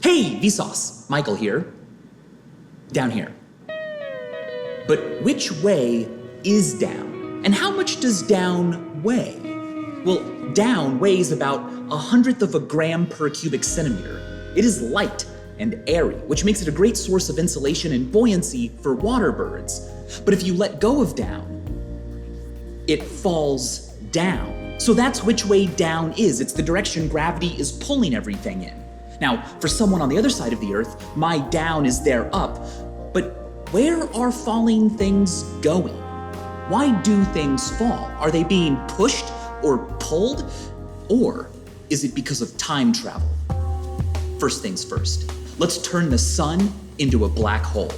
Hey, Vsauce, Michael here. Down here. But which way is down? And how much does down weigh? Well, down weighs about 1/100 of a gram per cubic centimeter. It is light and airy, which makes it a great source of insulation and buoyancy for water birds. But if you let go of down, it falls down. So that's which way down is. It's the direction gravity is pulling everything in. Now, for someone on the other side of the earth, my down is their up. But where are falling things going? Why do things fall? Are they being pushed or pulled? Or is it because of time travel? First things first, let's turn the sun into a black hole.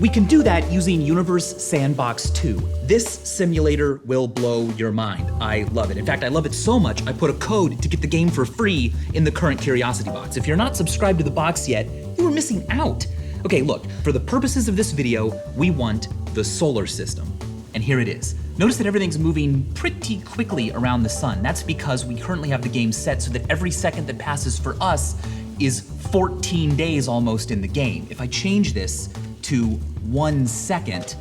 We can do that using Universe Sandbox 2. This simulator will blow your mind. I love it. In fact, I love it so much, I put a code to get the game for free in the current Curiosity box. If you're not subscribed to the box yet, you are missing out. Okay, look, for the purposes of this video, we want the solar system. And here it is. Notice that everything's moving pretty quickly around the sun. That's because we currently have the game set so that every second that passes for us is 14 days almost in the game. If I change this to 1 second,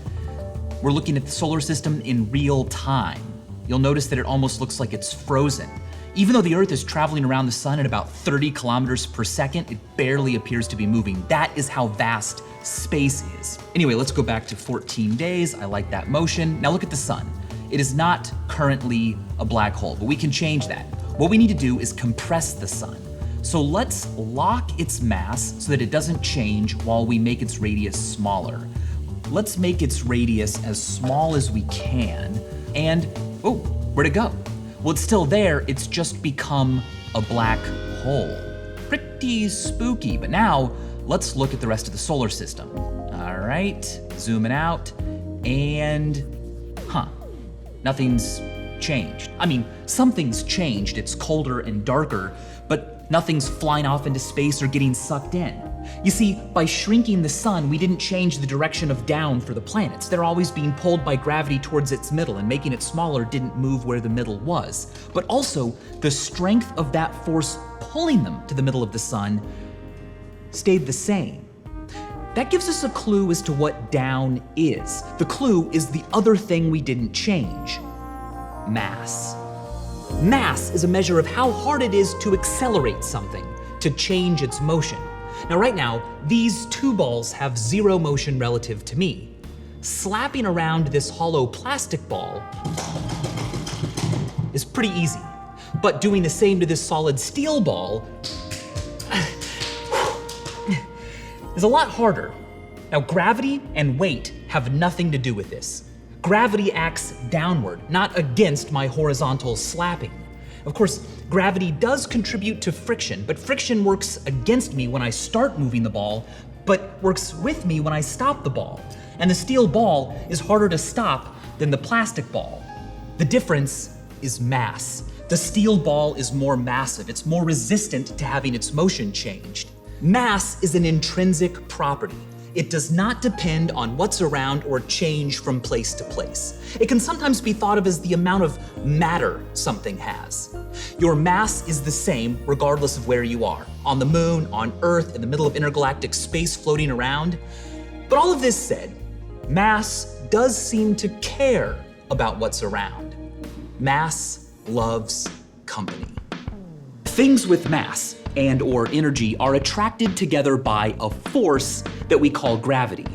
we're looking at the solar system in real time. You'll notice that it almost looks like it's frozen. Even though the Earth is traveling around the sun at about 30 kilometers per second, it barely appears to be moving. That is how vast space is. Anyway, let's go back to 14 days. I like that motion. Now look at the sun. It is not currently a black hole, but we can change that. What we need to do is compress the sun. So let's lock its mass so that it doesn't change while we make its radius smaller. Let's make its radius as small as we can. And, oh, where'd it go? Well, it's still there, it's just become a black hole. Pretty spooky, but now let's look at the rest of the solar system. All right, zooming out, and nothing's changed. I mean, something's changed, it's colder and darker, but nothing's flying off into space or getting sucked in. You see, by shrinking the sun, we didn't change the direction of down for the planets. They're always being pulled by gravity towards its middle, and making it smaller didn't move where the middle was. But also, the strength of that force pulling them to the middle of the sun stayed the same. That gives us a clue as to what down is. The clue is the other thing we didn't change: mass. Mass is a measure of how hard it is to accelerate something, to change its motion. Now right now, these two balls have zero motion relative to me. Slapping around this hollow plastic ball is pretty easy, but doing the same to this solid steel ball is a lot harder. Now gravity and weight have nothing to do with this. Gravity acts downward, not against my horizontal slapping. Of course, gravity does contribute to friction, but friction works against me when I start moving the ball, but works with me when I stop the ball. And the steel ball is harder to stop than the plastic ball. The difference is mass. The steel ball is more massive. It's more resistant to having its motion changed. Mass is an intrinsic property. It does not depend on what's around or change from place to place. It can sometimes be thought of as the amount of matter something has. Your mass is the same regardless of where you are, on the moon, on Earth, in the middle of intergalactic space floating around. But all of this said, mass does seem to care about what's around. Mass loves company. Things with mass and/or energy are attracted together by a force that we call gravity.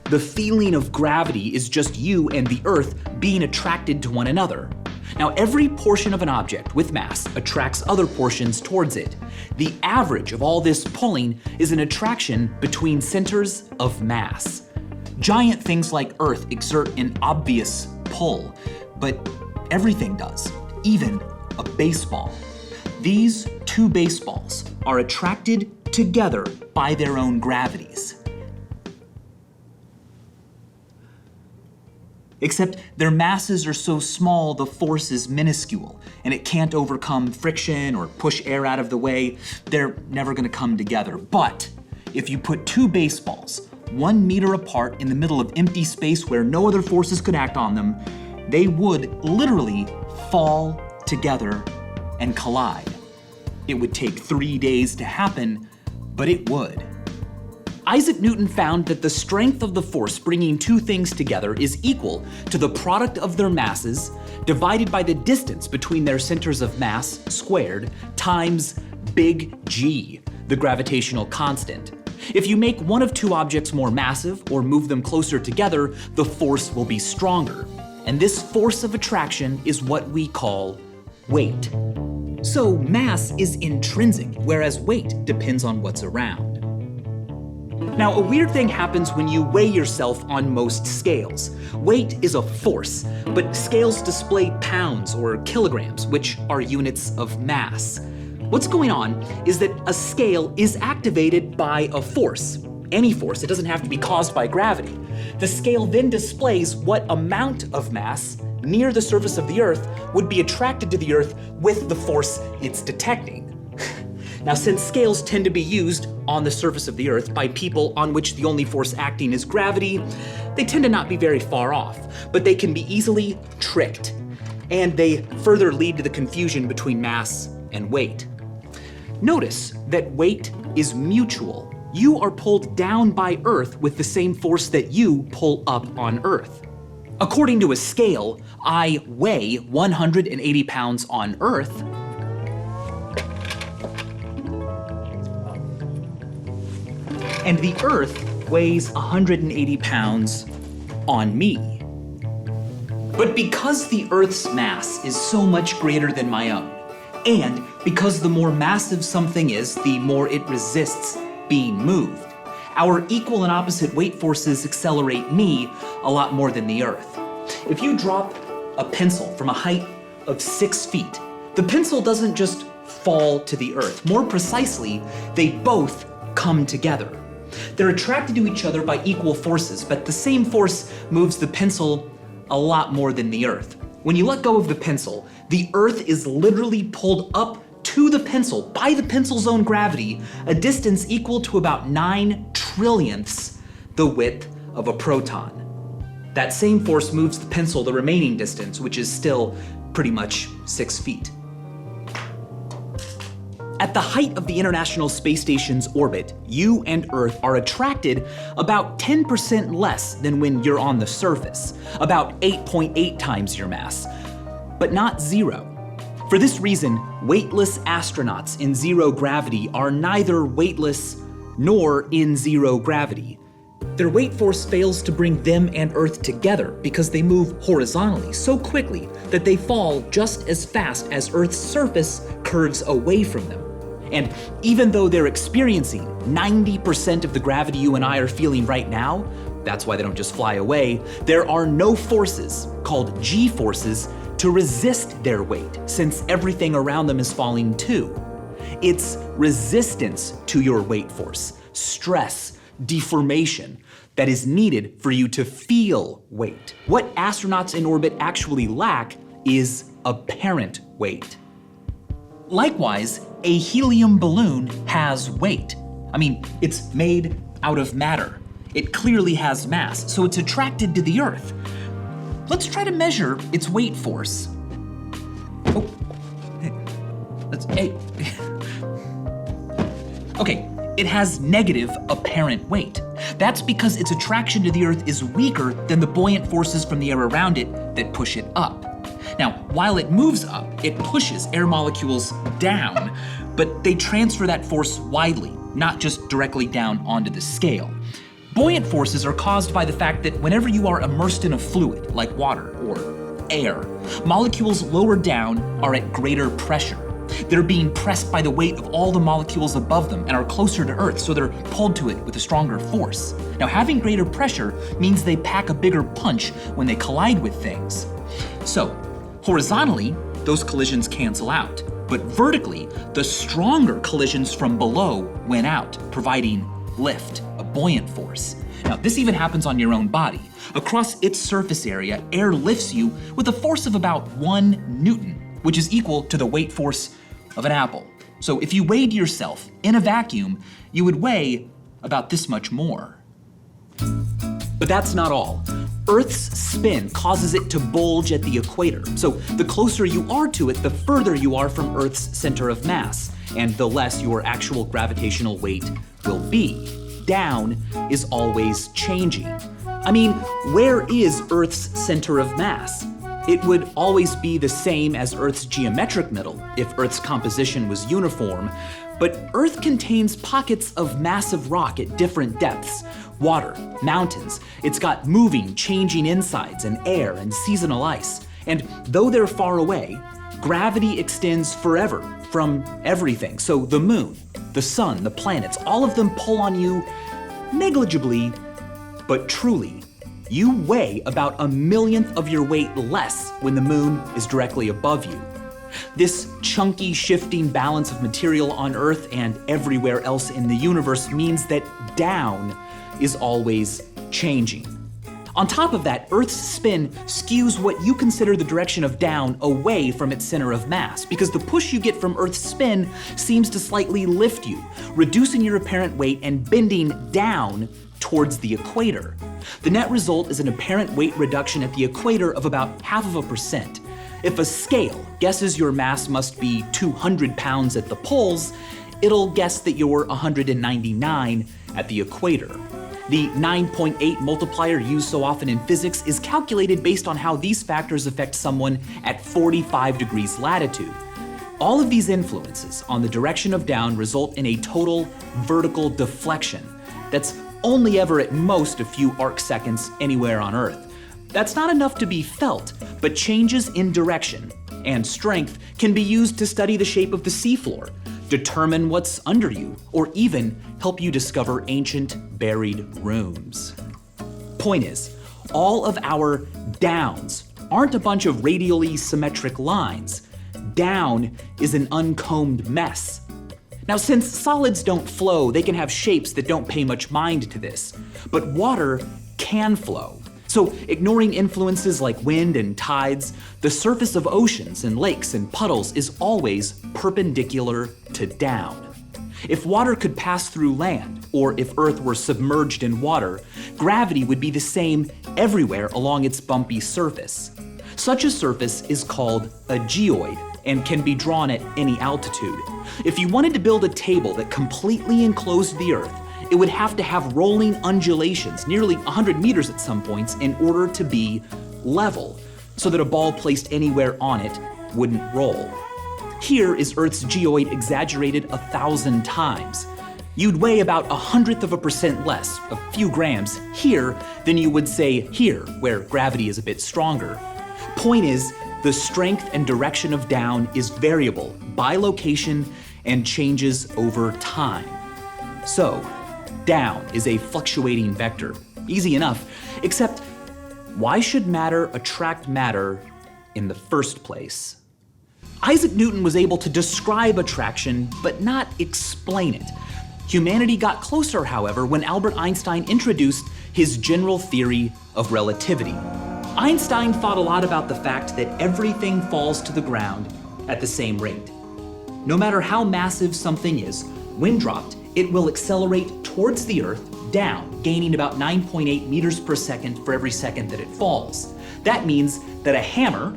The feeling of gravity is just you and the Earth being attracted to one another. Now, every portion of an object with mass attracts other portions towards it. The average of all this pulling is an attraction between centers of mass. Giant things like Earth exert an obvious pull, but everything does, even a baseball. These two baseballs are attracted together by their own gravities. Except their masses are so small the force is minuscule, and it can't overcome friction or push air out of the way. They're never gonna come together. But if you put two baseballs 1 meter apart in the middle of empty space where no other forces could act on them, they would literally fall together and collide. It would take 3 days to happen, but it would. Isaac Newton found that the strength of the force bringing two things together is equal to the product of their masses divided by the distance between their centers of mass squared times big G, the gravitational constant. If you make one of two objects more massive or move them closer together, the force will be stronger. And this force of attraction is what we call weight. So mass is intrinsic, whereas weight depends on what's around. Now, a weird thing happens when you weigh yourself on most scales. Weight is a force, but scales display pounds or kilograms, which are units of mass. What's going on is that a scale is activated by a force, any force. It doesn't have to be caused by gravity. The scale then displays what amount of mass near the surface of the Earth would be attracted to the Earth with the force it's detecting. Now, since scales tend to be used on the surface of the Earth by people on which the only force acting is gravity, they tend to not be very far off, but they can be easily tricked, and they further lead to the confusion between mass and weight. Notice that weight is mutual. You are pulled down by Earth with the same force that you pull up on Earth. According to a scale, I weigh 180 pounds on Earth, and the Earth weighs 180 pounds on me. But because the Earth's mass is so much greater than my own, and because the more massive something is, the more it resists being moved, our equal and opposite weight forces accelerate me a lot more than the Earth. If you drop a pencil from a height of 6 feet, the pencil doesn't just fall to the Earth. More precisely, they both come together. They're attracted to each other by equal forces, but the same force moves the pencil a lot more than the Earth. When you let go of the pencil, the Earth is literally pulled up to the pencil by the pencil's own gravity, a distance equal to about 9 trillionths the width of a proton. That same force moves the pencil the remaining distance, which is still pretty much 6 feet. At the height of the International Space Station's orbit, you and Earth are attracted about 10% less than when you're on the surface, about 8.8 times your mass, but not zero. For this reason, weightless astronauts in zero gravity are neither weightless nor in zero gravity. Their weight force fails to bring them and Earth together because they move horizontally so quickly that they fall just as fast as Earth's surface curves away from them. And even though they're experiencing 90% of the gravity you and I are feeling right now, that's why they don't just fly away, there are no forces, called G-forces, to resist their weight, since everything around them is falling too. It's resistance to your weight force, stress, deformation, that is needed for you to feel weight. What astronauts in orbit actually lack is apparent weight. Likewise, a helium balloon has weight. I mean, it's made out of matter. It clearly has mass, so it's attracted to the Earth. Let's try to measure its weight force. Oh, hey. Okay, it has negative apparent weight. That's because its attraction to the Earth is weaker than the buoyant forces from the air around it that push it up. Now, while it moves up, it pushes air molecules down, but they transfer that force widely, not just directly down onto the scale. Buoyant forces are caused by the fact that whenever you are immersed in a fluid, like water or air, molecules lower down are at greater pressure. They're being pressed by the weight of all the molecules above them and are closer to Earth, so they're pulled to it with a stronger force. Now, having greater pressure means they pack a bigger punch when they collide with things. So, horizontally, those collisions cancel out, but vertically, the stronger collisions from below win out, providing lift, a buoyant force. Now, this even happens on your own body. Across its surface area, air lifts you with a force of about 1 Newton, which is equal to the weight force of an apple. So if you weighed yourself in a vacuum, you would weigh about this much more. But that's not all. Earth's spin causes it to bulge at the equator. So the closer you are to it, the further you are from Earth's center of mass. and the less your actual gravitational weight will be. Down is always changing. I mean, where is Earth's center of mass? It would always be the same as Earth's geometric middle if Earth's composition was uniform, but Earth contains pockets of massive rock at different depths. Water, mountains, it's got moving, changing insides and air and seasonal ice. And though they're far away, gravity extends forever from everything. So the moon, the sun, the planets, all of them pull on you negligibly, but truly. You weigh about 1/1,000,000th of your weight less when the moon is directly above you. This chunky, shifting balance of material on Earth and everywhere else in the universe means that down is always changing. On top of that, Earth's spin skews what you consider the direction of down away from its center of mass, because the push you get from Earth's spin seems to slightly lift you, reducing your apparent weight and bending down towards the equator. The net result is an apparent weight reduction at the equator of about 0.5%. If a scale guesses your mass must be 200 pounds at the poles, it'll guess that you're 199 at the equator. The 9.8 multiplier used so often in physics is calculated based on how these factors affect someone at 45 degrees latitude. All of these influences on the direction of down result in a total vertical deflection that's only ever at most a few arc seconds anywhere on Earth. That's not enough to be felt, but changes in direction and strength can be used to study the shape of the seafloor, determine what's under you, or even help you discover ancient buried rooms. Point is, all of our downs aren't a bunch of radially symmetric lines. Down is an uncombed mess. Now, since solids don't flow, they can have shapes that don't pay much mind to this, but water can flow. So, ignoring influences like wind and tides, the surface of oceans and lakes and puddles is always perpendicular to down. If water could pass through land, or if Earth were submerged in water, gravity would be the same everywhere along its bumpy surface. Such a surface is called a geoid and can be drawn at any altitude. If you wanted to build a table that completely enclosed the Earth, it would have to have rolling undulations, nearly 100 meters at some points, in order to be level, so that a ball placed anywhere on it wouldn't roll. Here is Earth's geoid exaggerated 1,000 times. You'd weigh about 1/100% less, a few grams, here than you would say here, where gravity is a bit stronger. Point is, the strength and direction of down is variable by location and changes over time. So, down is a fluctuating vector. Easy enough, except why should matter attract matter in the first place? Isaac Newton was able to describe attraction, but not explain it. Humanity got closer, however, when Albert Einstein introduced his general theory of relativity. Einstein thought a lot about the fact that everything falls to the ground at the same rate. No matter how massive something is, when dropped, it will accelerate towards the Earth down, gaining about 9.8 meters per second for every second that it falls. That means that a hammer,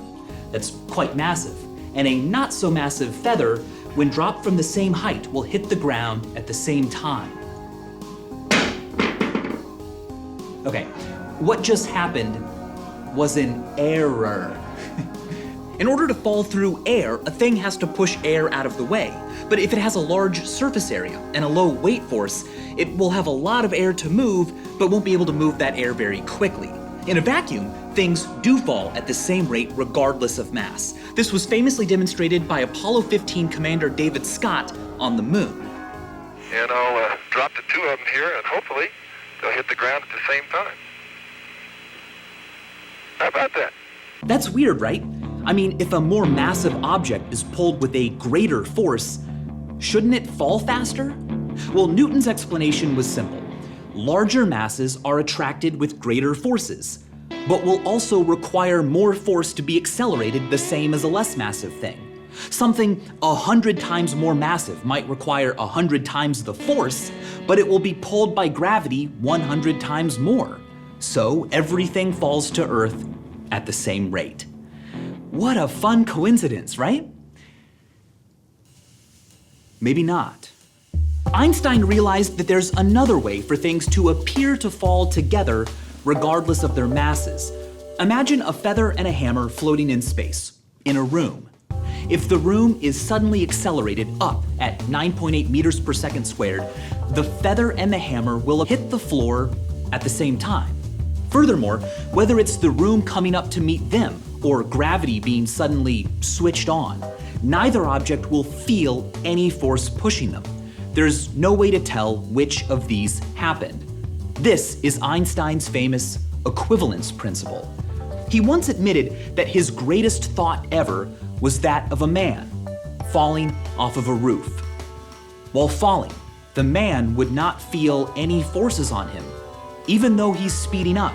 that's quite massive, and a not so massive feather, when dropped from the same height, will hit the ground at the same time. Okay, what just happened was an error. In order to fall through air, a thing has to push air out of the way. But if it has a large surface area and a low weight force, it will have a lot of air to move, but won't be able to move that air very quickly. In a vacuum, things do fall at the same rate regardless of mass. This was famously demonstrated by Apollo 15 Commander David Scott on the moon. And I'll drop the two of them here, and hopefully they'll hit the ground at the same time. How about that? That's weird, right? I mean, if a more massive object is pulled with a greater force, shouldn't it fall faster? Well, Newton's explanation was simple. Larger masses are attracted with greater forces, but will also require more force to be accelerated, the same as a less massive thing. Something 100 times more massive might require 100 times the force, but it will be pulled by gravity 100 times more. So everything falls to Earth at the same rate. What a fun coincidence, right? maybe not. Einstein realized that there's another way for things to appear to fall together regardless of their masses. Imagine a feather and a hammer floating in space, in a room. If the room is suddenly accelerated up at 9.8 meters per second squared, the feather and the hammer will hit the floor at the same time. Furthermore, whether it's the room coming up to meet them or gravity being suddenly switched on, neither object will feel any force pushing them. There's no way to tell which of these happened. This is Einstein's famous equivalence principle. He once admitted that his greatest thought ever was that of a man falling off of a roof. While falling, the man would not feel any forces on him, even though he's speeding up.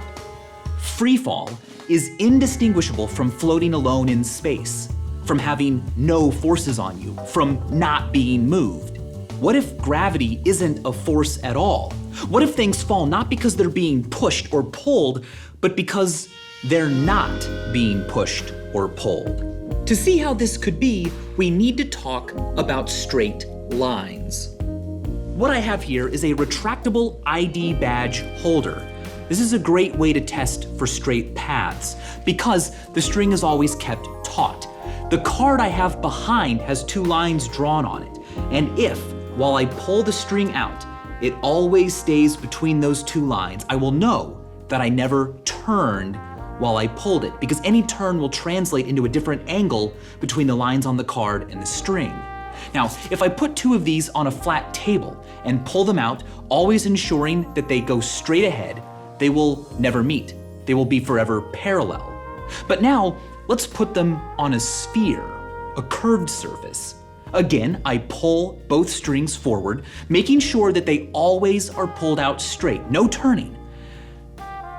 Free fall is indistinguishable from floating alone in space, from having no forces on you, from not being moved. What if gravity isn't a force at all? What if things fall not because they're being pushed or pulled, but because they're not being pushed or pulled? To see how this could be, we need to talk about straight lines. What I have here is a retractable ID badge holder. This is a great way to test for straight paths because the string is always kept taut. The card I have behind has two lines drawn on it, and if, while I pull the string out, it always stays between those two lines, I will know that I never turned while I pulled it, because any turn will translate into a different angle between the lines on the card and the string. Now, if I put two of these on a flat table and pull them out, always ensuring that they go straight ahead, they will never meet. They will be forever parallel. But now, let's put them on a sphere, a curved surface. Again, I pull both strings forward, making sure that they always are pulled out straight, no turning.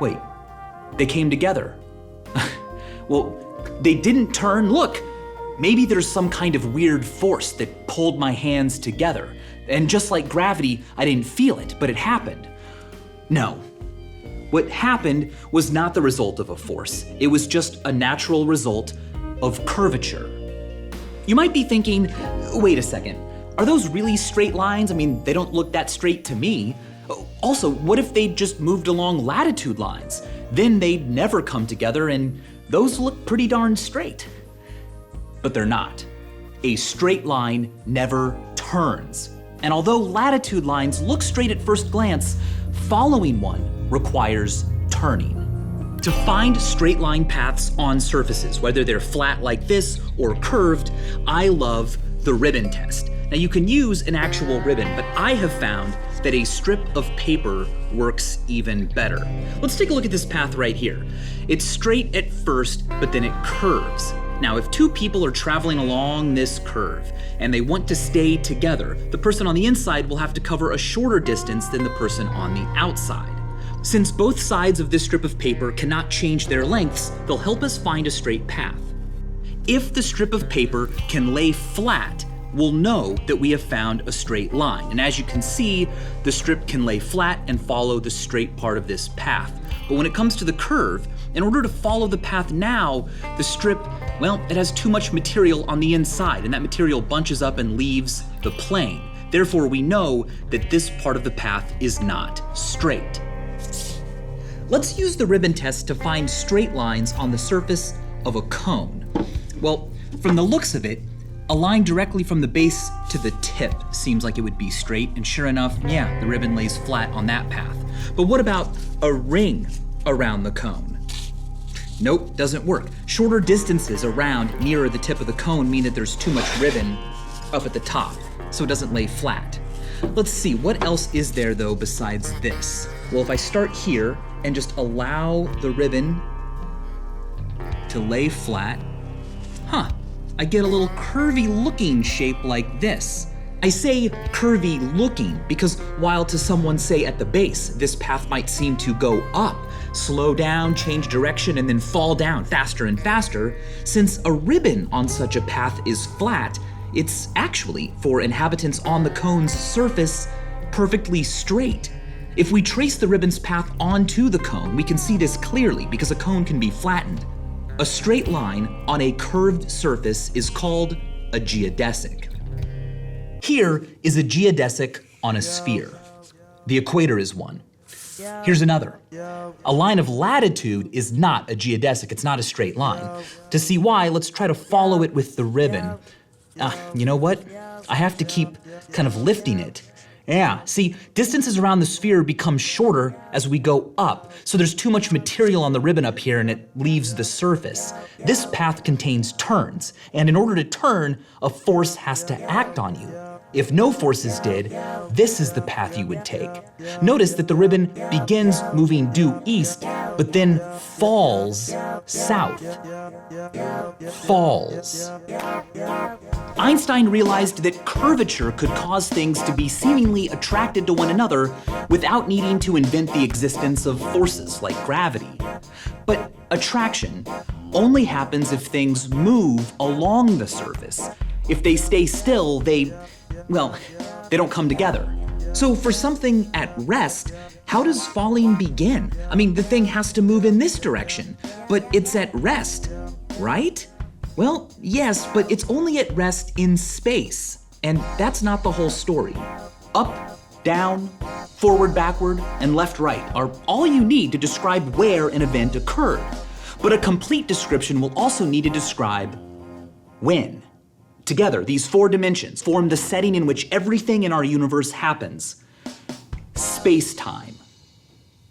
Wait, they came together. Well, they didn't turn. Look, maybe there's some kind of weird force that pulled my hands together. And just like gravity, I didn't feel it, but it happened. No. What happened was not the result of a force. It was just a natural result of curvature. You might be thinking, wait a second, are those really straight lines? I mean, they don't look that straight to me. Also, what if they just moved along latitude lines? Then they'd never come together and those look pretty darn straight. But they're not. A straight line never turns. And although latitude lines look straight at first glance, following one requires turning. To find straight line paths on surfaces, whether they're flat like this or curved, I love the ribbon test. Now you can use an actual ribbon, but I have found that a strip of paper works even better. Let's take a look at this path right here. It's straight at first, but then it curves. Now, if two people are traveling along this curve and they want to stay together, the person on the inside will have to cover a shorter distance than the person on the outside. Since both sides of this strip of paper cannot change their lengths, they'll help us find a straight path. If the strip of paper can lay flat, we'll know that we have found a straight line. And as you can see, the strip can lay flat and follow the straight part of this path. But when it comes to the curve, in order to follow the path now, the strip, well, it has too much material on the inside, and that material bunches up and leaves the plane. Therefore, we know that this part of the path is not straight. Let's use the ribbon test to find straight lines on the surface of a cone. Well, from the looks of it, a line directly from the base to the tip seems like it would be straight, and sure enough, yeah, the ribbon lays flat on that path. But what about a ring around the cone? Nope, doesn't work. Shorter distances around nearer the tip of the cone mean that there's too much ribbon up at the top, so it doesn't lay flat. Let's see, what else is there though besides this? Well, if I start here and just allow the ribbon to lay flat, I get a little curvy looking shape like this. I say curvy looking because while to someone, say at the base, this path might seem to go up, slow down, change direction, and then fall down faster and faster, since a ribbon on such a path is flat, it's actually, for inhabitants on the cone's surface, perfectly straight. If we trace the ribbon's path onto the cone, we can see this clearly because a cone can be flattened. A straight line on a curved surface is called a geodesic. Here is a geodesic on a sphere. The equator is one. Here's another. A line of latitude is not a geodesic, it's not a straight line. To see why, let's try to follow it with the ribbon. You know what? I have to keep kind of lifting it. Yeah, see, distances around the sphere become shorter as we go up, so there's too much material on the ribbon up here and it leaves the surface. This path contains turns, and in order to turn, a force has to act on you. If no forces did, this is the path you would take. Notice that the ribbon begins moving due east, but then falls south. Falls. Einstein realized that curvature could cause things to be seemingly attracted to one another without needing to invent the existence of forces like gravity. But attraction only happens if things move along the surface. If they stay still, they don't come together. So for something at rest, how does falling begin? I mean, the thing has to move in this direction, but it's at rest, right? Well, yes, but it's only at rest in space, and that's not the whole story. Up, down, forward, backward, and left, right are all you need to describe where an event occurred. But a complete description will also need to describe when. Together, these four dimensions form the setting in which everything in our universe happens. Space-time.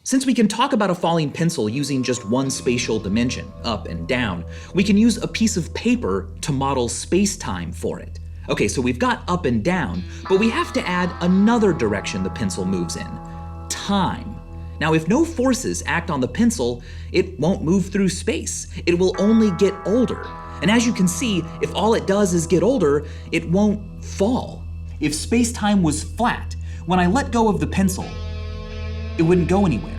Since we can talk about a falling pencil using just one spatial dimension, up and down, we can use a piece of paper to model space-time for it. Okay, so we've got up and down, but we have to add another direction the pencil moves in, time. Now, if no forces act on the pencil, it won't move through space. It will only get older. And as you can see, if all it does is get older, it won't fall. If space-time was flat, when I let go of the pencil, it wouldn't go anywhere.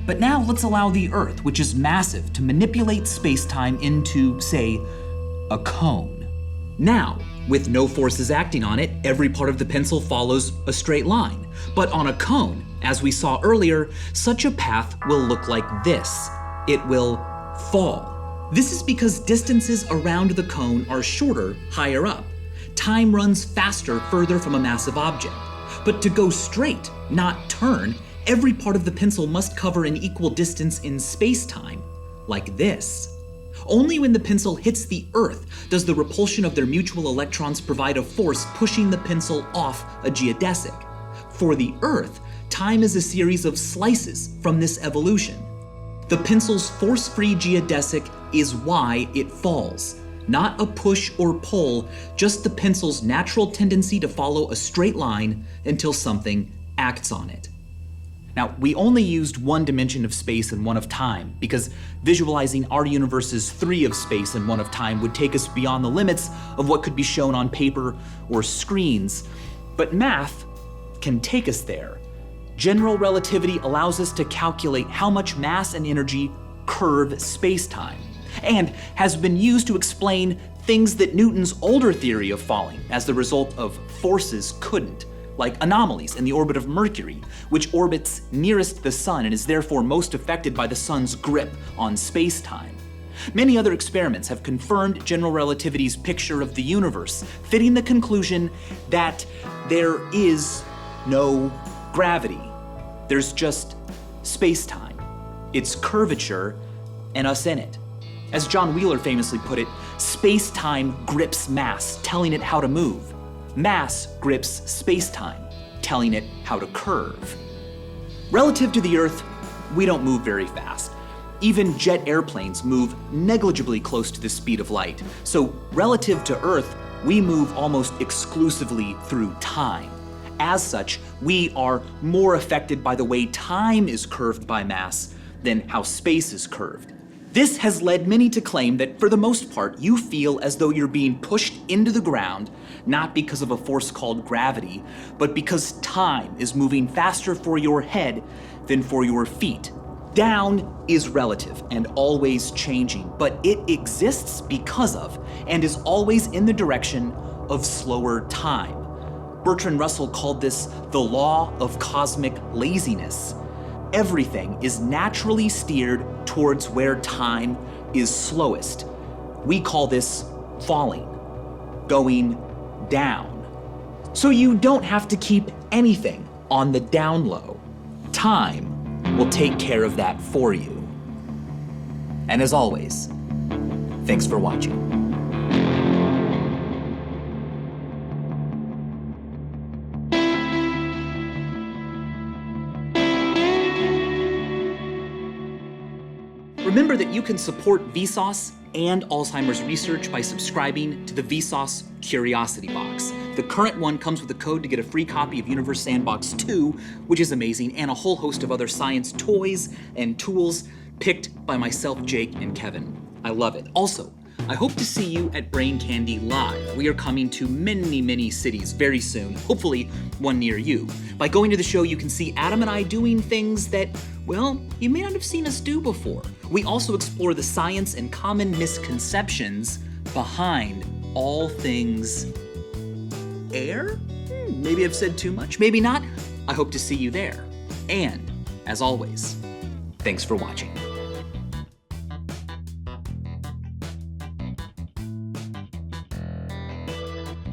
But now let's allow the Earth, which is massive, to manipulate space-time into, say, a cone. Now, with no forces acting on it, every part of the pencil follows a straight line. But on a cone, as we saw earlier, such a path will look like this. It will fall. This is because distances around the cone are shorter higher up. Time runs faster further from a massive object. But to go straight, not turn, every part of the pencil must cover an equal distance in space-time, like this. Only when the pencil hits the Earth does the repulsion of their mutual electrons provide a force pushing the pencil off a geodesic. For the Earth, time is a series of slices from this evolution. The pencil's force-free geodesic is why it falls. Not a push or pull, just the pencil's natural tendency to follow a straight line until something acts on it. Now, we only used one dimension of space and one of time because visualizing our universe's three of space and one of time would take us beyond the limits of what could be shown on paper or screens. But math can take us there. General relativity allows us to calculate how much mass and energy curve space-time, and has been used to explain things that Newton's older theory of falling as the result of forces couldn't, like anomalies in the orbit of Mercury, which orbits nearest the sun and is therefore most affected by the sun's grip on space-time. Many other experiments have confirmed general relativity's picture of the universe, fitting the conclusion that there is no gravity. There's just space-time, its curvature, and us in it. As John Wheeler famously put it, space-time grips mass, telling it how to move. Mass grips space-time, telling it how to curve. Relative to the Earth, we don't move very fast. Even jet airplanes move negligibly close to the speed of light. So relative to Earth, we move almost exclusively through time. As such, we are more affected by the way time is curved by mass than how space is curved. This has led many to claim that for the most part, you feel as though you're being pushed into the ground, not because of a force called gravity, but because time is moving faster for your head than for your feet. Down is relative and always changing, but it exists because of and is always in the direction of slower time. Bertrand Russell called this the Law of Cosmic Laziness. Everything is naturally steered towards where time is slowest. We call this falling, going down. So you don't have to keep anything on the down low. Time will take care of that for you. And as always, thanks for watching. Remember that you can support Vsauce and Alzheimer's research by subscribing to the Vsauce Curiosity Box. The current one comes with a code to get a free copy of Universe Sandbox 2, which is amazing, and a whole host of other science toys and tools picked by myself, Jake, and Kevin. I love it. Also, I hope to see you at Brain Candy Live. We are coming to many, many cities very soon, hopefully one near you. By going to the show, you can see Adam and I doing things that, well, you may not have seen us do before. We also explore the science and common misconceptions behind all things air? Maybe I've said too much, maybe not. I hope to see you there. And, as always, thanks for watching.